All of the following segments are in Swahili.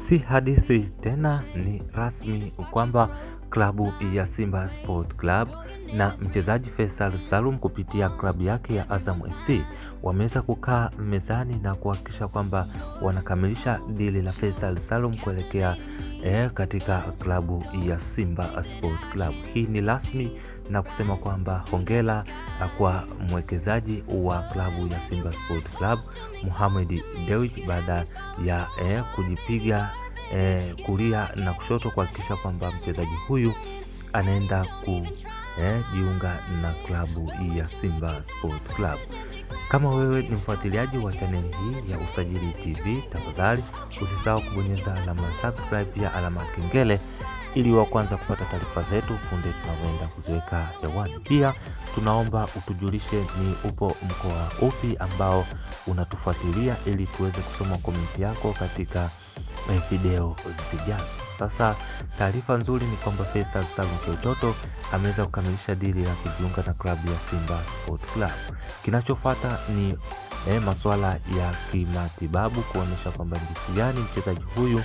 Si hadithi tena, ni rasmi kwamba klabu ya Simba Sport Club na mchezaji Faisal Salum kupitia klabu yake ya Azam FC wameweza kukaa mezani na kuhakikisha kwamba wanakamilisha dili la Faisal Salum kuelekea katika klabu ya Simba Sport Club. Hii ni rasmi na kusema kwamba hongera kwa mwekezaji wa klabu ya Simba Sport Club Mohamed Dewji baada ya kujipiga kulia na kushoto kuhakikisha kwamba mchezaji huyu anaenda kujiunga na klabu ya Simba Sport Club. Kama wewe ni mfuatiliaji wa chaneli hii ya Usajili TV, tafadhali usisahau kubonyeza alama subscribe pia alama kengele ili wa kwanza kupata taarifa zetu punde tunapoenda kuziweka hewani. Pia tunaomba utujulishe ni upo mkoa upi ambao unatufuatilia ili tuweze kusoma komenti yako katika video zijazo. Sasa taarifa nzuri ni kwamba Faisal Salum Feitoto ameweza kukamilisha dili la kujiunga na klabu ya Simba Sport Club. Kinachofuata ni masuala ya kimatibabu kuonyesha kwamba jinsi gani mchezaji huyu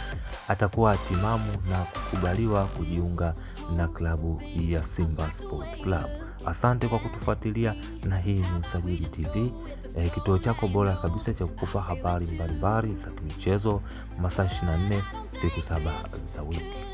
atakuwa timamu na kukubaliwa kujiunga na klabu ya Simba Sport Club. Asante kwa kutufuatilia, na hii ni Usajili TV, kituo chako bora kabisa cha kukupa habari mbalimbali za michezo masaa 24 siku 7 za wiki.